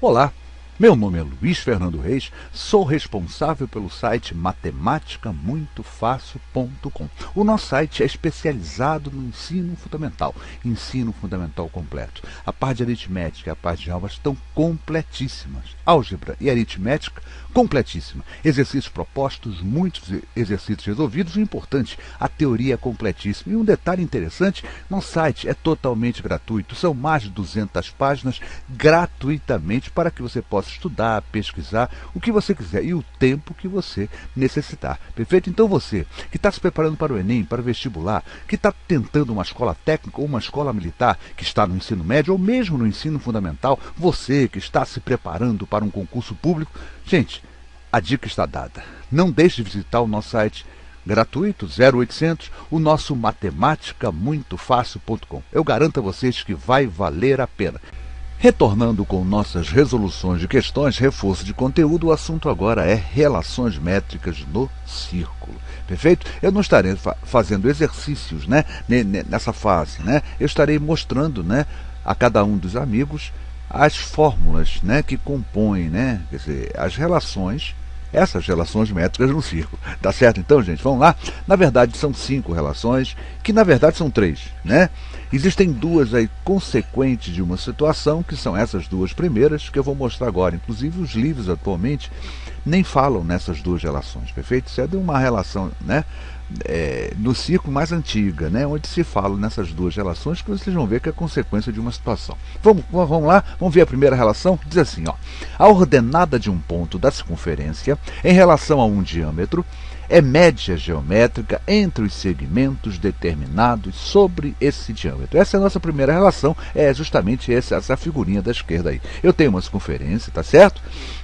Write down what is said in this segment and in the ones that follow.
Olá, meu nome é Luiz Fernando Reis, sou responsável pelo site matematicamuitofácil.com. O nosso site é especializado no ensino fundamental completo. A parte de aritmética e a parte de álgebra estão completíssimas. Álgebra e aritmética, completíssima. Exercícios propostos, muitos exercícios resolvidos. O importante, a teoria é completíssima. E um detalhe interessante, nosso site é totalmente gratuito. São mais de 200 páginas gratuitamente para que você possa estudar, pesquisar, o que você quiser e o tempo que você necessitar. Perfeito? Então você que está se preparando para o Enem, para o vestibular, que está tentando uma escola técnica ou uma escola militar, que está no ensino médio ou mesmo no ensino fundamental, você que está se preparando para um concurso público, gente, a dica está dada. Não deixe de visitar o nosso site gratuito, 0800, o nosso matematicamuitofácil.com. Eu garanto a vocês que vai valer a pena. Retornando com nossas resoluções de questões, reforço de conteúdo, o assunto agora é relações métricas no círculo. Perfeito? Eu não estarei fazendo exercícios, né, nessa fase, né? Eu estarei mostrando, né, a cada um dos amigos as fórmulas, né, que compõem, né, quer dizer, as relações, essas relações métricas no círculo. Tá certo? Então, gente, vamos lá? Na verdade, são 5 relações, que na verdade são 3, né? Existem duas aí consequentes de uma situação, que são essas duas primeiras, que eu vou mostrar agora. Inclusive, os livros atualmente nem falam nessas duas relações, perfeito? Isso é de uma relação, né, no círculo mais antiga, né, onde se fala nessas duas relações, que vocês vão ver que é consequência de uma situação. Vamos lá, vamos ver a primeira relação? Diz assim, ó, a ordenada de um ponto da circunferência em relação a um diâmetro é média geométrica entre os segmentos determinados sobre esse diâmetro. Essa é a nossa primeira relação, é justamente essa figurinha da esquerda aí. Eu tenho uma circunferência, tá certo?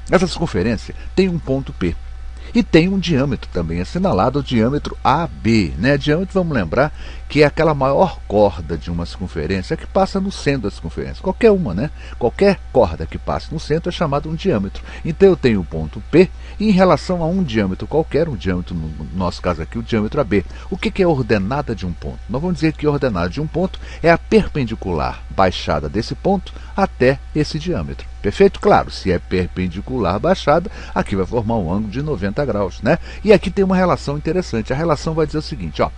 Essa circunferência tem um ponto P. E tem um diâmetro também assinalado, o diâmetro AB. Né? Diâmetro, vamos lembrar, que é aquela maior corda de uma circunferência que passa no centro da circunferência. Qualquer uma, né? Qualquer corda que passe no centro é chamado um diâmetro. Então eu tenho o ponto P e em relação a um diâmetro qualquer, um diâmetro, no nosso caso aqui, o diâmetro AB. O que é a ordenada de um ponto? Nós vamos dizer que a ordenada de um ponto é a perpendicular baixada desse ponto até esse diâmetro. Perfeito? Claro, se é perpendicular baixada, aqui vai formar um ângulo de 90 graus, né? E aqui tem uma relação interessante. A relação vai dizer o seguinte, ó,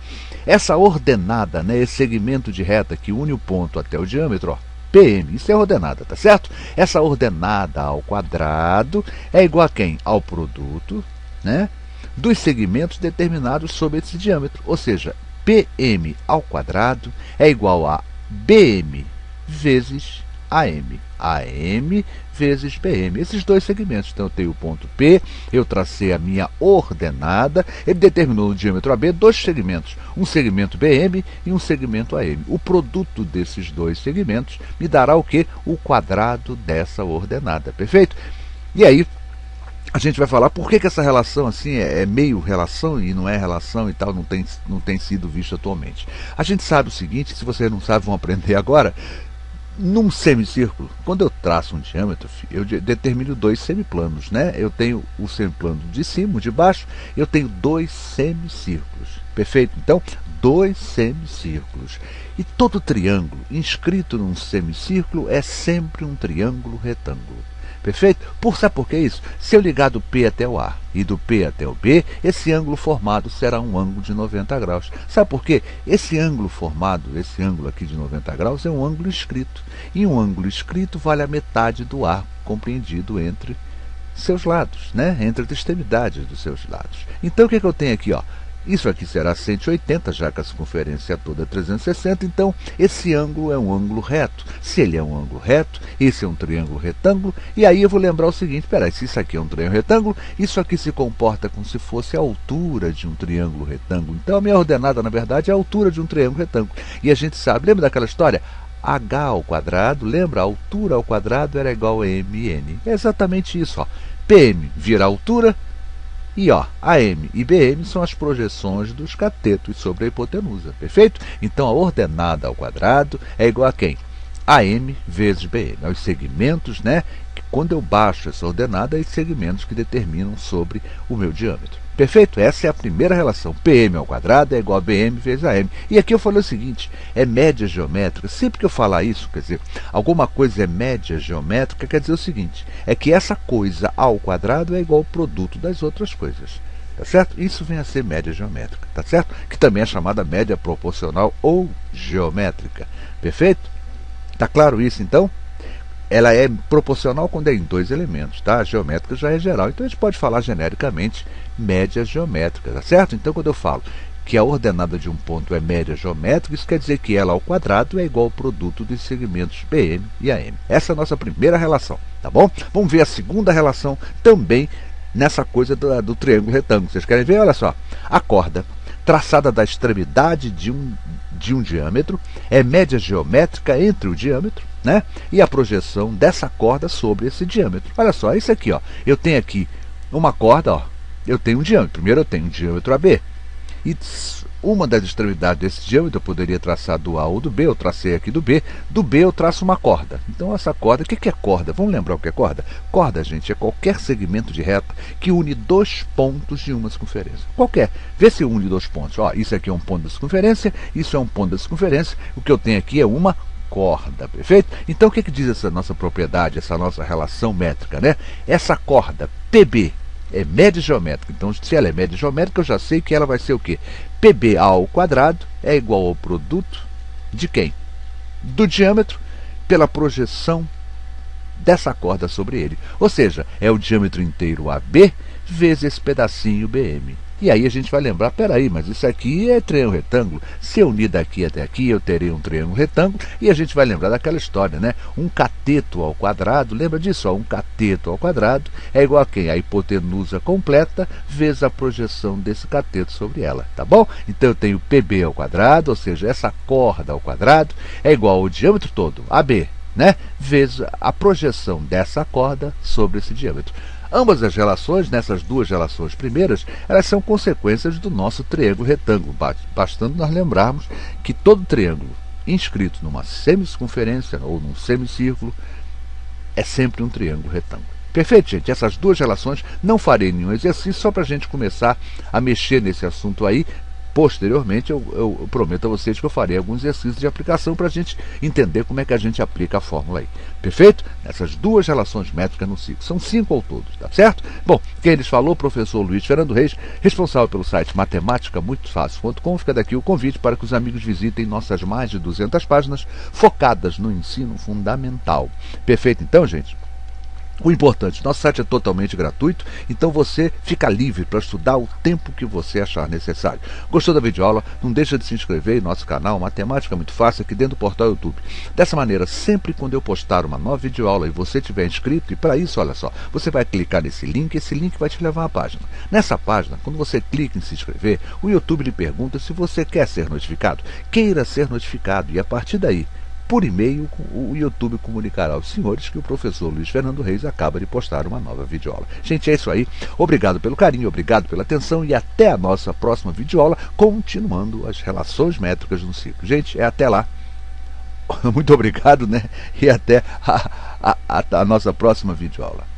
essa ordenada, né, esse segmento de reta que une o ponto até o diâmetro, ó, PM, isso é ordenada, tá certo? Essa ordenada ao quadrado é igual a quem? Ao produto, né, dos segmentos determinados sobre esse diâmetro. Ou seja, PM ao quadrado é igual a BM vezes AM. AM vezes BM. Esses dois segmentos. Então eu tenho o ponto P, eu tracei a minha ordenada, ele determinou no diâmetro AB dois segmentos, um segmento BM e um segmento AM. O produto desses dois segmentos me dará o quê? O quadrado dessa ordenada. Perfeito? E aí a gente vai falar por que essa relação assim é meio relação e não é relação e tal, não tem sido visto atualmente. A gente sabe o seguinte, se vocês não sabem, vão aprender agora. Num semicírculo, quando eu traço um diâmetro, eu determino dois semiplanos, né? Eu tenho o semiplano de cima, o de baixo, eu tenho dois semicírculos. Perfeito? Então, dois semicírculos. E todo triângulo inscrito num semicírculo é sempre um triângulo retângulo. Perfeito? Sabe por que isso? Se eu ligar do P até o A e do P até o B, esse ângulo formado será um ângulo de 90 graus. Sabe por quê? Esse ângulo formado, esse ângulo aqui de 90 graus, é um ângulo inscrito. E um ângulo inscrito vale a metade do arco compreendido entre seus lados, né? Entre as extremidades dos seus lados. Então o que eu tenho aqui? Ó? Isso aqui será 180, já que a circunferência toda é 360, então esse ângulo é um ângulo reto. Se ele é um ângulo reto, esse é um triângulo retângulo, e aí eu vou lembrar o seguinte, peraí, se isso aqui é um triângulo retângulo, isso aqui se comporta como se fosse a altura de um triângulo retângulo. Então a minha ordenada, na verdade, é a altura de um triângulo retângulo. E a gente sabe, lembra daquela história? H ao quadrado, lembra? A altura ao quadrado era igual a MN. É exatamente isso, ó. PM vira altura, e ó, AM e BM são as projeções dos catetos sobre a hipotenusa, perfeito? Então a ordenada ao quadrado é igual a quem? AM vezes BM. Os segmentos, né? Que quando eu baixo essa ordenada, os segmentos que determinam sobre o meu diâmetro. Perfeito? Essa é a primeira relação. PM ao quadrado é igual a BM vezes AM. E aqui eu falei o seguinte, é média geométrica. Sempre que eu falar isso, quer dizer, alguma coisa é média geométrica, quer dizer o seguinte, é que essa coisa ao quadrado é igual ao produto das outras coisas. Tá certo? Isso vem a ser média geométrica, tá certo? Que também é chamada média proporcional ou geométrica. Perfeito? Tá claro isso, então? Ela é proporcional quando é em dois elementos, tá? A geométrica já é geral, então a gente pode falar genericamente média geométrica, tá certo? Então quando eu falo que a ordenada de um ponto é média geométrica, isso quer dizer que ela ao quadrado é igual ao produto dos segmentos BM e AM. Essa é a nossa primeira relação, tá bom? Vamos ver a segunda relação também nessa coisa do triângulo retângulo. Vocês querem ver? Olha só, a corda traçada da extremidade de um diâmetro é média geométrica entre o diâmetro, né, e a projeção dessa corda sobre esse diâmetro. Olha só, isso aqui, ó, eu tenho aqui uma corda, ó, eu tenho um diâmetro. Primeiro eu tenho um diâmetro AB. E uma das extremidades desse diâmetro eu poderia traçar do A ou do B. Eu tracei aqui do B. Do B eu traço uma corda. Então essa corda, o que é corda? Vamos lembrar o que é corda? Corda, gente, é qualquer segmento de reta que une dois pontos de uma circunferência. Qualquer. Vê se une dois pontos. Ó, isso aqui é um ponto da circunferência, isso é um ponto da circunferência. O que eu tenho aqui é uma corda, perfeito? Então o que diz essa nossa propriedade, essa nossa relação métrica, né? Essa corda PB é média geométrica. Então, se ela é média geométrica, eu já sei que ela vai ser o quê? PB ao quadrado é igual ao produto de quem? Do diâmetro pela projeção dessa corda sobre ele. Ou seja, é o diâmetro inteiro AB vezes esse pedacinho BM. E aí a gente vai lembrar, peraí, mas isso aqui é triângulo retângulo. Se eu unir daqui até aqui, eu terei um triângulo retângulo. E a gente vai lembrar daquela história, né? Um cateto ao quadrado, lembra disso? Ó, um cateto ao quadrado é igual a quem? A hipotenusa completa vezes a projeção desse cateto sobre ela, tá bom? Então eu tenho PB ao quadrado, ou seja, essa corda ao quadrado é igual ao diâmetro todo, AB, né? Vezes a projeção dessa corda sobre esse diâmetro. Ambas as relações, nessas duas relações primeiras, elas são consequências do nosso triângulo retângulo, bastando nós lembrarmos que todo triângulo inscrito numa semicircunferência ou num semicírculo é sempre um triângulo retângulo. Perfeito, gente? Essas duas relações, não farei nenhum exercício, só para a gente começar a mexer nesse assunto aí. Posteriormente, eu prometo a vocês que eu farei alguns exercícios de aplicação para a gente entender como é que a gente aplica a fórmula aí. Perfeito? Essas duas relações métricas no ciclo. São 5 ao todo, tá certo? Bom, quem lhes falou, professor Luiz Fernando Reis, responsável pelo site matemáticamuitofácil.com. Fica daqui o convite para que os amigos visitem nossas mais de 200 páginas focadas no ensino fundamental. Perfeito, então, gente? O importante, nosso site é totalmente gratuito, então você fica livre para estudar o tempo que você achar necessário. Gostou da videoaula? Não deixa de se inscrever em nosso canal Matemática Muito Fácil aqui dentro do portal YouTube. Dessa maneira, sempre quando eu postar uma nova videoaula e você estiver inscrito, e para isso, olha só, você vai clicar nesse link, esse link vai te levar à página. Nessa página, quando você clica em se inscrever, o YouTube lhe pergunta se você quer ser notificado. Queira ser notificado e a partir daí, por e-mail, o YouTube comunicará aos senhores que o professor Luiz Fernando Reis acaba de postar uma nova videoaula. Gente, é isso aí. Obrigado pelo carinho, obrigado pela atenção e até a nossa próxima videoaula, continuando as relações métricas no ciclo. Gente, é até lá. Muito obrigado, né? E até a nossa próxima videoaula.